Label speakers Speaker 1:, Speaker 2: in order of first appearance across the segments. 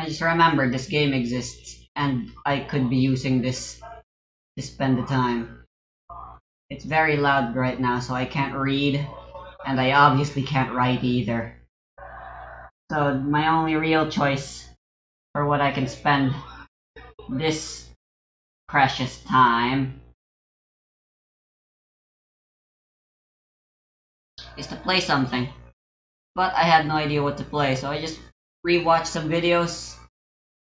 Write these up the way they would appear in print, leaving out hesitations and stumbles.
Speaker 1: I just remembered this game exists, and I could be using this to spend the time. It's very loud right now, so I can't read, and I obviously can't write either. So my only real choice for what I can spend this precious time is to play something. But I had no idea what to play, so I just rewatched some videos.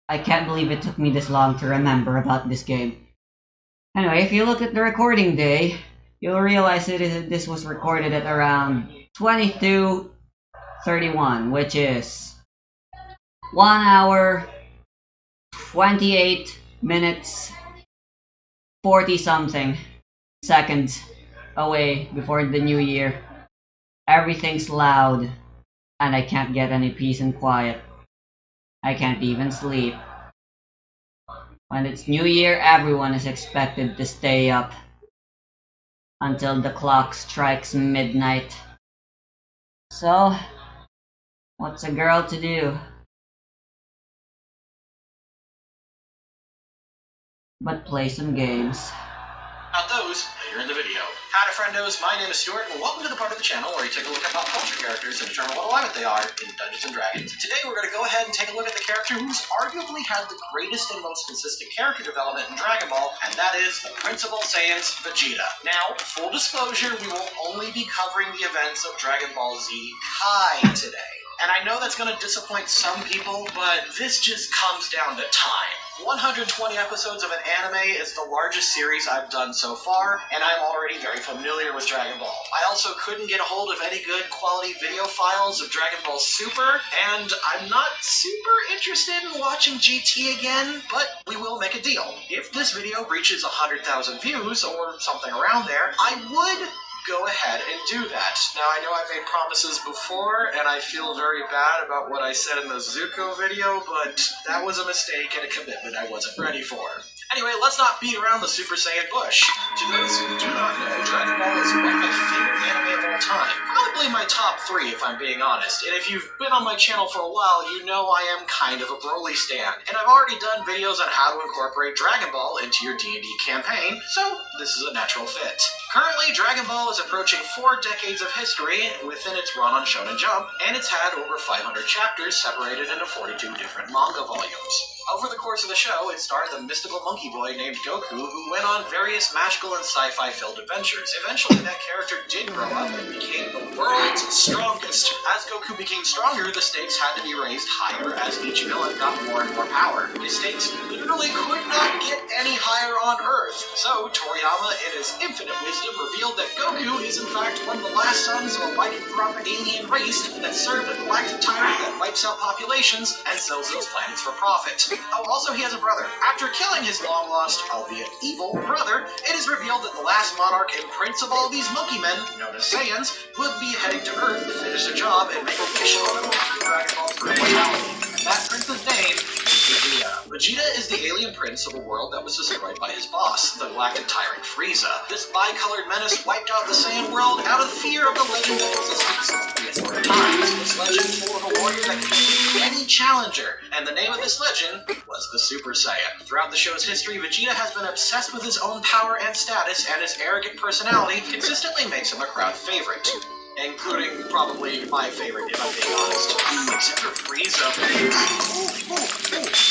Speaker 1: I can't believe it took me this long to remember about this game. Anyway, if you look at the recording day, you'll realize this was recorded at around 22:31, which is 1 hour, 28 minutes, 40 something seconds away before the new year. Everything's loud, and I can't get any peace and quiet. I can't even sleep. When it's New Year, everyone is expected to stay up until the clock strikes midnight. So, what's a girl to do but play some games?
Speaker 2: About those later in the video. Howdy friendos, my name is Stuart, and welcome to the part of the channel where we take a look at pop culture characters and determine what alignment they are in Dungeons & Dragons. Today we're going to go ahead and take a look at the character who's arguably had the greatest and most consistent character development in Dragon Ball, and that is the Prince of All Saiyans, Vegeta. Now, full disclosure, we will only be covering the events of Dragon Ball Z Kai today. And I know that's going to disappoint some people, but this just comes down to time. 120 episodes of an anime is the largest series I've done so far, and I'm already very familiar with Dragon Ball. I also couldn't get a hold of any good quality video files of Dragon Ball Super, and I'm not super interested in watching GT again, but we will make a deal. If this video reaches 100,000 views, or something around there, I would go ahead and do that. Now, I know I've made promises before, and I feel very bad about what I said in the Zuko video, but that was a mistake and a commitment I wasn't ready for. Anyway, let's not beat around the Super Saiyan bush. To those who do not know, Dragon Ball is one of my favorite anime of all time. Probably my top 3, if I'm being honest. And if you've been on my channel for a while, you know I am kind of a Broly stan. And I've already done videos on how to incorporate Dragon Ball into your D&D campaign, so this is a natural fit. Currently, Dragon Ball is approaching 4 decades of history within its run on Shonen Jump, and it's had over 500 chapters separated into 42 different manga volumes. Over the course of the show, it starred the mystical monkey boy named Goku, who went on various magical and sci-fi filled adventures. Eventually, that character did grow up and became the world's strongest. As Goku became stronger, the stakes had to be raised higher as each villain got more and more power. The stakes literally could not get any higher on Earth. So, Toriyama, in his infinite wisdom, revealed that Goku is in fact one of the last sons of a lycanthropic alien race that served a galactic tyrant that wipes out populations and sells those planets for profit. Oh, also he has a brother. After killing his long-lost, albeit evil, brother, it is revealed that the last monarch and prince of all these monkey men, known as Saiyans, would be heading to Earth to finish the job and make a wish on Dragon Ball's immortality. That prince's name is Vegeta. Vegeta is the alien prince of a world that was destroyed by his boss, the galactic tyrant Frieza. This bicolored menace wiped out the Saiyan world out of fear of the legend that existed since prehistoric times. This legend told of a warrior that could defeat any challenger, and the name of this legend was the Super Saiyan. Throughout the show's history, Vegeta has been obsessed with his own power and status, and his arrogant personality consistently makes him a crowd favorite. Including probably my favorite, if I'm being honest. Except for Frieza.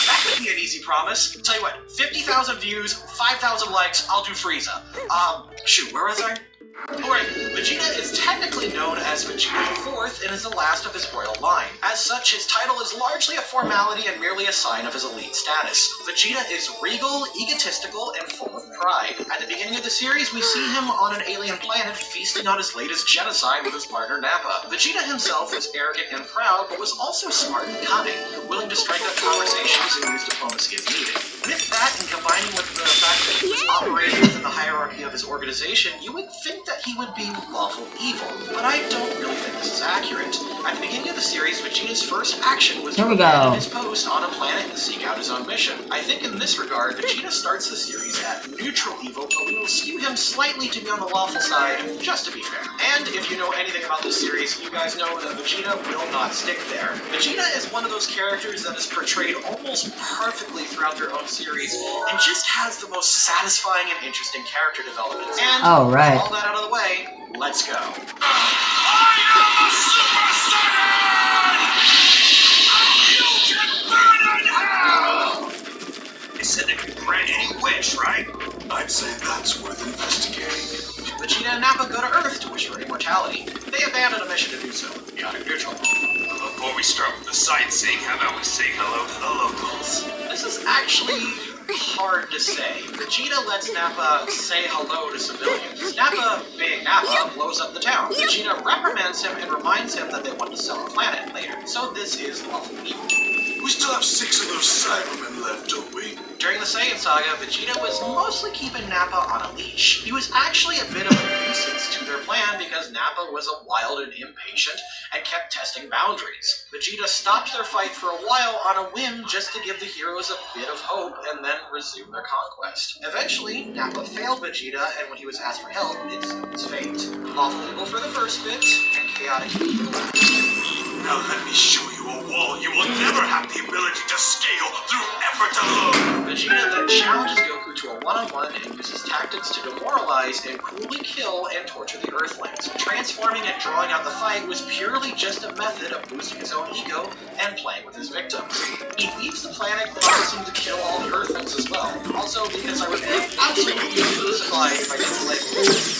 Speaker 2: That could be an easy promise. Tell you what, 50,000 views, 5,000 likes, I'll do Frieza. Shoot, where was I? Alright, Vegeta is technically known as Vegeta IV and is the last of his royal line. As such, his title is largely a formality and merely a sign of his elite status. Vegeta is regal, egotistical, and full of pride. At the beginning of the series, we see him on an alien planet feasting on his latest genocide with his partner Nappa. Vegeta himself was arrogant and proud, but was also smart and cunning, willing to strike up conversations and use diplomacy if needed. With that, and combining with the fact that he was operating within the hierarchy of his organization, you would think that he would be lawful evil. But I don't really think this is accurate. At the beginning of the series, Vegeta's first action was to abandon his post on a planet and seek out his own mission. I think in this regard, Vegeta starts the series at neutral evil, but we will skew him slightly to be on the lawful side, just to be fair. And if you know anything about this series, you guys know that Vegeta will not stick there. Vegeta is one of those characters that is portrayed almost perfectly throughout their own series, and just has the most satisfying and interesting character development. And
Speaker 1: all right.
Speaker 2: All that out of the way, let's go.
Speaker 3: I am a Super Saiyan! You can burn in hell! They said they could grant any wish, right?
Speaker 4: I'd say that's worth investigating.
Speaker 2: Vegeta and Nappa go to Earth to wish for immortality. They abandon a mission to do so. Chaotic neutral.
Speaker 3: Before we start with the sightseeing, how about we say hello to the locals?
Speaker 2: This is actually hard to say. Vegeta lets Nappa say hello to civilians. Nappa, being Nappa, blows up the town. Vegeta reprimands him and reminds him that they want to sell a planet later. So this is lawful evil.
Speaker 4: We still have 6 of those Cybermen left, don't we?
Speaker 2: During the Saiyan Saga, Vegeta was mostly keeping Nappa on a leash. He was actually a bit of a nuisance to their plan because Nappa was a wild and impatient and kept testing boundaries. Vegeta stopped their fight for a while on a whim just to give the heroes a bit of hope and then resume their conquest. Eventually, Nappa failed Vegeta, and when he was asked for help, it sealed his fate. Lawful evil for the first bit, and chaotic evil.
Speaker 3: Now let me show you a wall you will never have the ability to scale through effort alone!
Speaker 2: Vegeta then challenges Goku to a one-on-one and uses tactics to demoralize and cruelly kill and torture the Earthlings. Transforming and drawing out the fight was purely just a method of boosting his own ego and playing with his victims. He leaves the planet promising to kill all the Earthlings as well. Also, because I would be absolutely crucified if I didn't like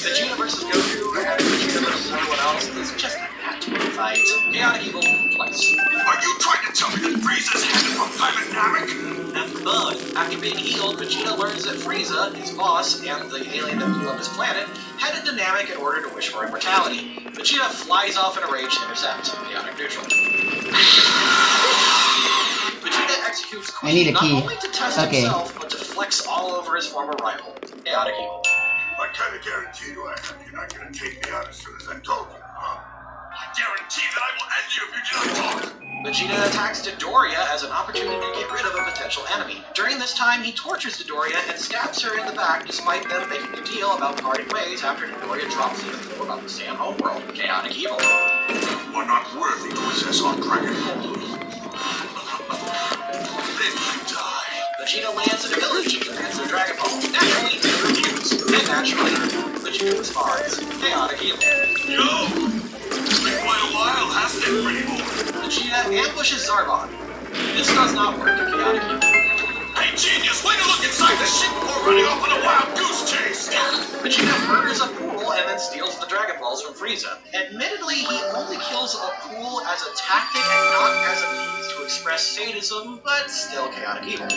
Speaker 2: Vegeta versus Goku and Vegeta versus everyone else is just a hat-to-win fight. Chaotic evil twice.
Speaker 3: Are you trying to tell me that Frieza's headed from Planet Namek?
Speaker 2: And third, after being healed, Vegeta learns that Frieza, his boss, and the alien that blew up his planet, headed to Namek in order to wish for immortality. Vegeta flies off in a rage to intercept. Chaotic neutral. Vegeta executes Queen not only to test himself, but to flex all over his former rival. Chaotic evil.
Speaker 4: What kind of guarantee do I have you're not going to take me on as soon as I told you, huh?
Speaker 3: I guarantee that I will end you if you do not talk!
Speaker 2: Vegeta attacks Dodoria as an opportunity to get rid of a potential enemy. During this time, he tortures Dodoria and stabs her in the back despite them making a deal about parting ways after Dodoria drops the info about the Saiyan homeworld. Chaotic evil.
Speaker 4: You are not worthy to possess our Dragon Ball. Then you die.
Speaker 2: Vegeta lands an ability to advance the Dragon Ball. Naturally, they refuse. And naturally, Vegeta responds. Chaotic evil.
Speaker 3: Yo! It's been quite a while, hasn't it, pretty boy?
Speaker 2: Vegeta ambushes Zarbon. This does not work in Chaotic evil.
Speaker 3: Hey, genius, way to look inside the ship before running off on a wild goose chase!
Speaker 2: Vegeta murders a pool and then steals the Dragon Balls from Frieza. Admittedly, he only kills a pool as a tactic and not as a means to express sadism, but still Chaotic evil.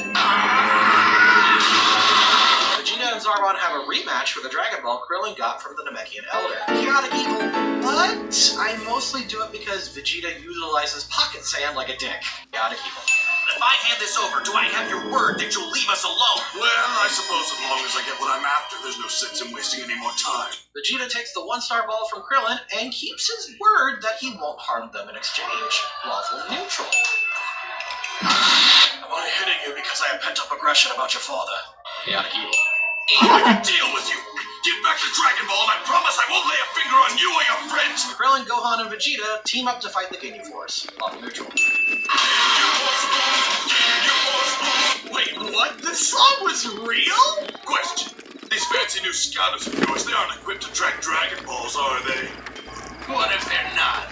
Speaker 2: Vegeta and Zarbon have a rematch for the Dragon Ball Krillin got from the Namekian Elder. Chaotic evil, but I mostly do it because Vegeta utilizes Pocket Sand like a dick. Chaotic evil.
Speaker 3: If I hand this over, do I have your word that you'll leave us alone?
Speaker 4: Well, I suppose as long as I get what I'm after, there's no sense in wasting any more time.
Speaker 2: Vegeta takes the one-star ball from Krillin and keeps his word that he won't harm them in exchange. Lawful neutral. I'm only hitting you because I have pent-up aggression about your father. Chaotic evil.
Speaker 3: I can deal with you. Give back the Dragon Ball, and I promise I won't lay a finger on you or your friends.
Speaker 2: Krillin, Gohan, and Vegeta team up to fight the Ginyu Force. Lawful neutral.
Speaker 3: Wait, what? This song was real? Question. These fancy new scouters of yours, they aren't equipped to track Dragon Balls, are they? What if they're not?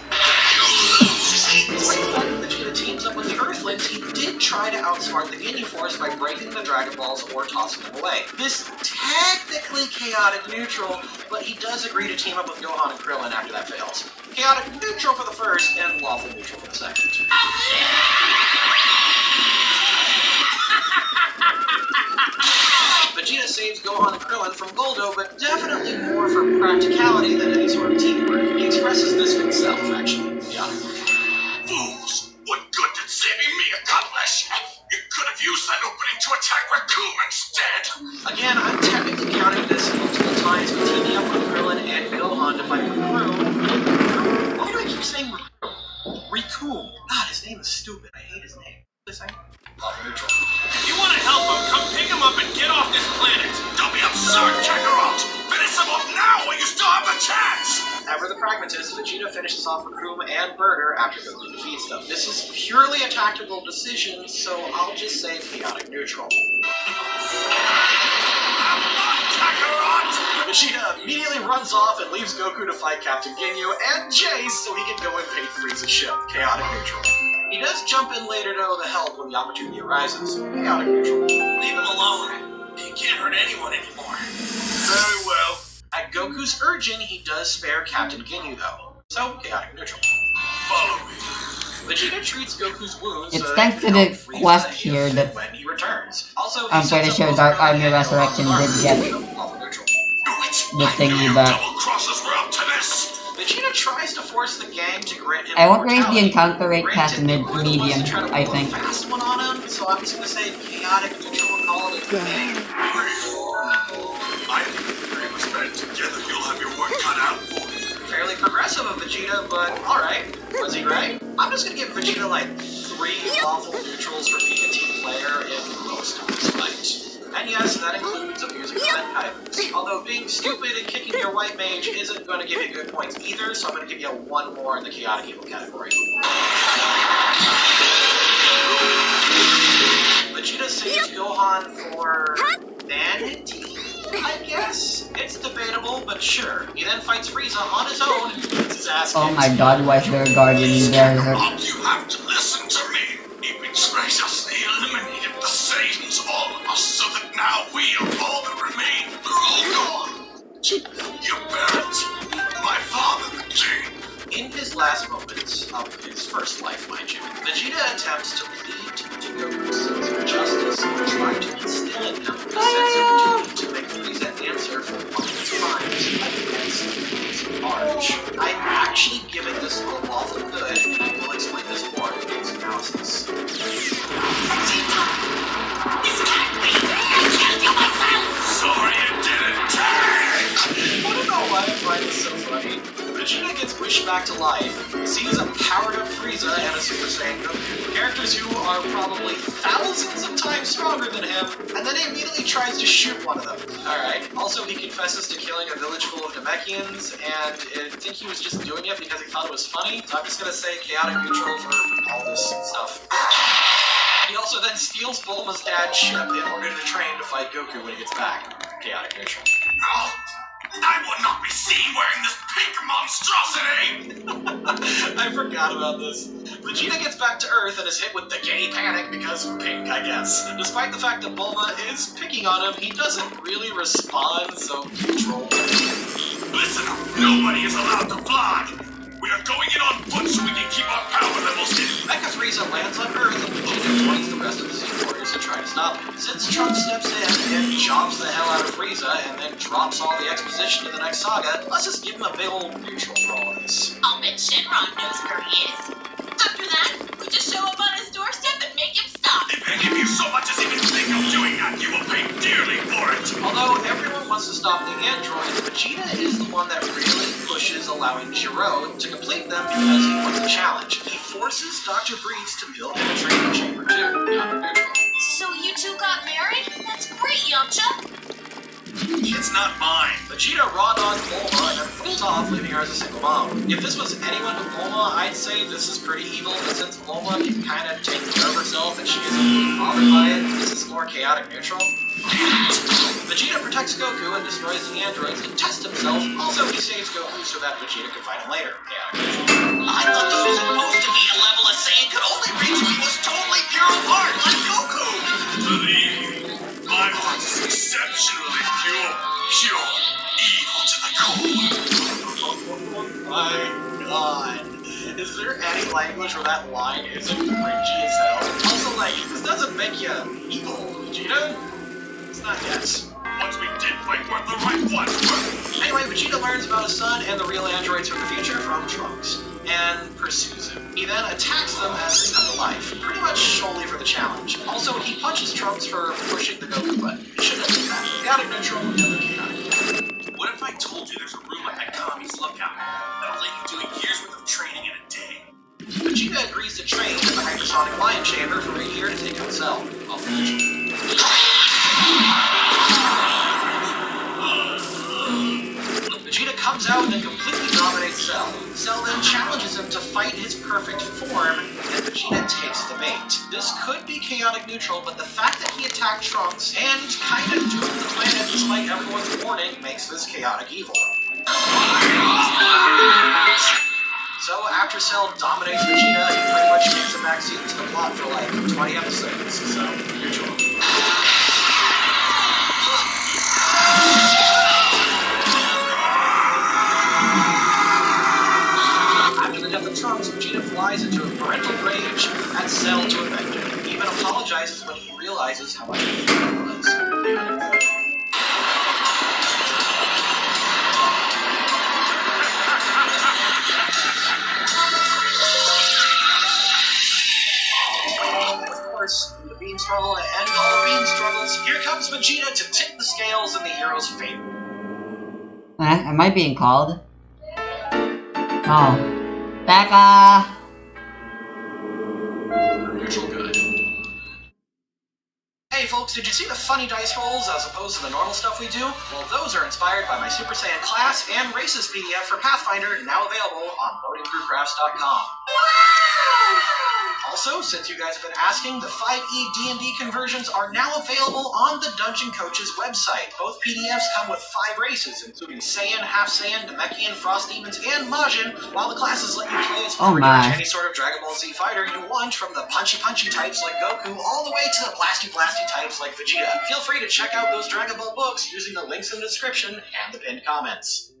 Speaker 2: When Vegeta teams up with the Earthlings, he did try to outsmart the Ginyu Force by breaking the Dragon Balls or tossing them away. This technically Chaotic neutral, but he does agree to team up with Gohan and Krillin after that fails. Chaotic neutral for the first, and lawful neutral for the second. Vegeta saves Gohan and Krillin from Goldo, but definitely more for practicality than any sort of teamwork. He expresses this himself, actually. Chaotic neutral.
Speaker 3: Fools! What good did saving me accomplish? You could have used that opening to attack Raccoon instead!
Speaker 2: Again, I'm technically counting this multiple times with teaming up with Krillin and Gohan to fight name is stupid. I hate his name. What did I say? Lawful neutral.
Speaker 3: If you want to help him, come pick him up and get off this planet. Don't be absurd, Kakarot. Finish him off now while you still have the chance.
Speaker 2: Ever the pragmatist, Vegeta finishes off Recruit and Burter after Goku defeats them. This is purely a tactical decision, so I'll just say chaotic neutral. Vegeta immediately runs off and leaves Goku to fight Captain Ginyu and Jay so he can go invade Frieza's ship. Chaotic neutral. He does jump in later to help when the opportunity arises. Chaotic neutral.
Speaker 3: Leave him alone. He can't hurt anyone anymore. Very well.
Speaker 2: At Goku's urging, he does spare Captain Ginyu though. So, chaotic neutral.
Speaker 3: Follow me.
Speaker 2: Vegeta treats Goku's wounds.
Speaker 1: It's thanks to the quest here that
Speaker 2: when he returns. Also,
Speaker 1: I'm pretty sure Dark Army Resurrection did get the thingy back.
Speaker 2: Vegeta tries to force the gang to grant him
Speaker 1: I won't raise the
Speaker 2: immortality.
Speaker 1: encounter rate
Speaker 2: Granted,
Speaker 1: past
Speaker 2: they were the ones
Speaker 1: medium,
Speaker 2: to try to
Speaker 1: I
Speaker 2: pull a
Speaker 1: think.
Speaker 2: fast one on him, so I'm just gonna say chaotic neutral and call it a game.
Speaker 3: I think if we was band together, you'll have your work cut out for you.
Speaker 2: Fairly progressive of Vegeta, but alright. Was he right? I'm just gonna give Vegeta like 3 lawful neutrals for being a team player in most of his fights. And yes, that includes abusing Zenkai. Although being stupid and kicking your white mage isn't going to give you good points either, so I'm going to give you 1 more in the chaotic evil category. Vegeta saves Gohan for vanity, I guess? It's debatable, but sure. He then fights Frieza on his own and gets his ass kicked.
Speaker 1: Oh my god, why is there a guardian in there?
Speaker 3: You have to listen to me. He betrays us. He eliminated the Saiyans, all of us, so that now we are all that remain. We're all gone. Your parents, my father, the king.
Speaker 2: In his last moments of his first life, mind you, Vegeta attempts to plead to Goku's sense of justice and try to instill in him a sense of duty to make Frieza answer for one of his crimes against his March. I'm actually giving this a lawful good, and I will explain this more in this analysis.
Speaker 3: Sorry you didn't.
Speaker 2: I don't know why I find this so funny. Vegeta gets wished back to life, sees a powered-up Frieza and a Super Saiyan Goku, characters who are probably thousands of times stronger than him, and then he immediately tries to shoot one of them. Alright, also he confesses to killing a village full of Namekians, and I think he was just doing it because he thought it was funny, so I'm just gonna say chaotic neutral for all this stuff. He also then steals Bulma's dad's ship in order to train to fight Goku when he gets back. Chaotic neutral.
Speaker 3: No, I will not be seen wearing this pink monstrosity!
Speaker 2: I forgot about this. Vegeta gets back to Earth and is hit with the gay panic because of pink, I guess. Despite the fact that Bulma is picking on him, he doesn't really respond, so neutral.
Speaker 3: Listen up, nobody is allowed to fly! We are going in on foot so we can keep our power levels in.
Speaker 2: Mecha Frieza lands on Earth and Vegeta joins the rest of the Z Warriors to try to stop him. Since Trunks steps in and chops the hell out of Frieza and then drops all the exposition to the next saga, let's just give him a big old neutral for all of this.
Speaker 5: I'll bet Shenron knows where he is. After that, we just show up on his doorstep and make him stop.
Speaker 3: If any of you so much as even think of doing that, you will pay dearly for it!
Speaker 2: Although everyone wants to stop the androids, Vegeta is the one that really pushes allowing Jiro to complete them because he wants a challenge. He forces Dr. Breeze to build a training chamber too, not neutral.
Speaker 5: So you two got married? That's great, Yamcha.
Speaker 3: It's not mine.
Speaker 2: Vegeta raw on Bulma and then pulls off, leaving her as a single mom. If this was anyone but Bulma, I'd say this is pretty evil, but since Bulma can kind of take care of herself and she isn't bothered by it, this is more chaotic neutral. Vegeta protects Goku and destroys the androids to test himself. Also, he saves Goku so that Vegeta can fight him later.
Speaker 3: I thought this was supposed to be a level a Saiyan could only reach when he was totally pure of heart, like Goku! Believe me, my heart is exceptionally pure, evil to the core.
Speaker 2: Oh my god. Is there any language where that line isn't cringy as hell? Also, like, this doesn't make you evil, Vegeta. It's not yes.
Speaker 3: Once we did fight, weren't the right ones, were
Speaker 2: Anyway, Vegeta learns about his son and the real androids from the future from Trunks, and pursues him. He then attacks them as they come to life, pretty much solely for the challenge. Also, he punches Trunks for pushing the Goku button. He shouldn't have done that. Chaotic neutral, and the chaotic.
Speaker 3: What if I told you there's a room at Kami's Lookout that'll let you do a year's worth of training in a day?
Speaker 2: Vegeta agrees to train in the Supersonic Lion Chamber for right here to take out Cell. I'll finish. Vegeta comes out and completely dominates Cell. Cell then challenges him to fight his perfect form, and Vegeta takes the bait. This could be chaotic neutral, but the fact that he attacked Trunks and kind of doomed the planet despite everyone's warning makes this chaotic evil. So after Cell dominates Vegeta, he pretty much takes a backseat to the plot for like 20 episodes, so neutral. After the death of Trunks, Vegeta flies into a parental rage at Cell to avenge him. He even apologizes when he realizes how much he was. The Bean Struggle and end all the Bean Struggles. Here comes Vegeta to tip the scales in the hero's favor.
Speaker 1: Am I being called? Oh. Becca!
Speaker 2: Neutral good. Hey folks, did you see the funny dice rolls as opposed to the normal stuff we do? Well, those are inspired by my Super Saiyan class and races PDF for Pathfinder, now available on loadingthroughcrafts.com. Also, since you guys have been asking, the 5e D&D conversions are now available on the Dungeon Coach's website. Both PDFs come with 5 races, including Saiyan, Half Saiyan, Namekian, Frost Demons, and Majin, while the classes let you play as pretty much any sort of Dragon Ball Z fighter you want, from the punchy types like Goku, all the way to the blasty types like Vegeta. Feel free to check out those Dragon Ball books using the links in the description and the pinned comments.